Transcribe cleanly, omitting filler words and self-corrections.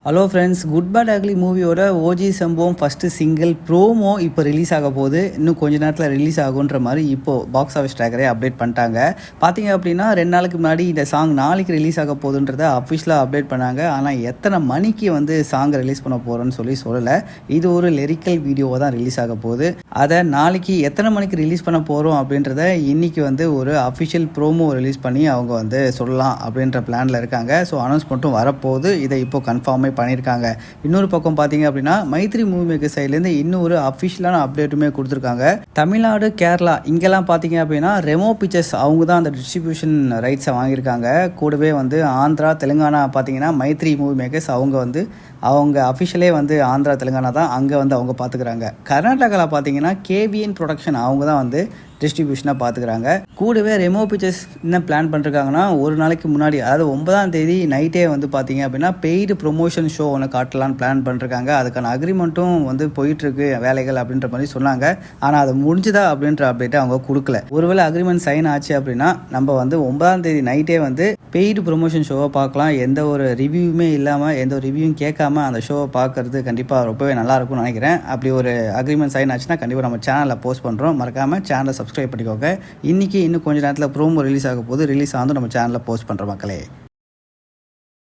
Hello friends, Good Bad Ugly மூவியோட OG சம்பவம் first single promo இப்போ ரிலீஸ் ஆக போகுது. இன்னும் கொஞ்ச நேரத்தில் ரிலீஸ் ஆகுன்ற மாதிரி இப்போது பாக்ஸ் ஆஃபீஸ் ட்ராக்கரே அப்டேட் பண்ணிட்டாங்க. பார்த்தீங்க அப்படின்னா 2 நாளுக்கு முன்னாடி இந்த சாங் நாளைக்கு ரிலீஸ் ஆக போகுதுன்றதை அஃபிஷியலாக அப்டேட் பண்ணாங்க. ஆனால் எத்தனை மணிக்கு சாங்கை ரிலீஸ் பண்ண போகிறோன்னு சொல்லலை. இது ஒரு லிரிக்கல் வீடியோவாக தான் ரிலீஸ் ஆக போகுது. அதை நாளைக்கு எத்தனை மணிக்கு ரிலீஸ் பண்ண போகிறோம் அப்படின்றத இன்றைக்கி ஒரு அஃபிஷியல் ப்ரோமோ ரிலீஸ் பண்ணி அவங்க சொல்லலாம் அப்படின்ற பிளானில் இருக்காங்க. ஸோ அனௌன்ஸ்மெண்ட்டும் வரப்போகுது. இதை இப்போ கன்ஃபார்மே பண்ணியிருக்காங்க. இன்னொரு பக்கம் பார்த்தீங்க அப்படின்னா மைத்ரி மூவி மேக்கர் சைட்லேருந்து இன்னொரு அஃபிஷியலான அப்டேட்டுமே கொடுத்துருக்காங்க. தமிழ்நாடு, கேரளா இங்கெல்லாம் பார்த்தீங்க அப்படின்னா ரெமோ பிக்சர்ஸ் அவங்க தான் அந்த டிஸ்ட்ரிபியூஷன் ரைட்ஸை வாங்கியிருக்காங்க. கூடவே ஆந்திரா, தெலுங்கானா பார்த்தீங்கன்னா மைத்ரி மூவி மேக்கர்ஸ் அவங்க அஃபிஷியலே ஆந்திரா, தெலுங்கானா தான் அங்கே அவங்க பார்த்துக்கிறாங்க. கர்நாடகாவில் பார்த்தீங்கன்னா கேவிஎன் ப்ரொடக்ஷன் அவங்க தான் டிஸ்ட்ரிபியூஷனாக பார்த்துக்கிறாங்க. கூடவே ரெமோ பிக்சர்ஸ் என்ன பிளான் பண்ணிருக்காங்கன்னா, ஒரு நாளைக்கு முன்னாடி அதாவது 9ஆம் தேதி நைட்டே பார்த்தீங்க அப்படின்னா பெய்டு ப்ரொமோஷன் ஷோ ஒன்று காட்டலான்னு பிளான் பண்ணிருக்காங்க. அதுக்கான அக்ரிமெண்ட்டும் போயிட்டுருக்கு வேலைகள் அப்படின்ற மாதிரி சொன்னாங்க. ஆனால் அது முடிஞ்சுதா அப்படின்ற அப்டேட்டை அவங்க கொடுக்கல. ஒருவேளை அக்ரிமெண்ட் சைன் ஆச்சு அப்படின்னா நம்ம 9ஆம் தேதி நைட்டே பெய்டு ப்ரொமோஷன் ஷோவை பார்க்கலாம். எந்த ஒரு ரிவ்யூவுமே இல்லாமல், எந்த ஒரு ரிவ்யூவும் கேட்காம அந்த ஷோவை பார்க்கறது கண்டிப்பாக ரொம்பவே நல்லாயிருக்கும்னு நினைக்கிறேன். அப்படி ஒரு அக்ரிமெண்ட் சைன் ஆச்சுன்னா கண்டிப்பாக நம்ம சேனலில் போஸ்ட் பண்ணுறோம். மறக்காமல் சேனலை சப்ஸ்கிரைப் பண்ணிக்கோங்க. இன்னைக்கு இன்னும் கொஞ்சம் நேரத்தில் ப்ரோமோ ரிலீஸ் ஆக போது. ரிலீஸ் ஆகும் நம்ம சேனலில் போஸ்ட் பண்ணுற மக்களே.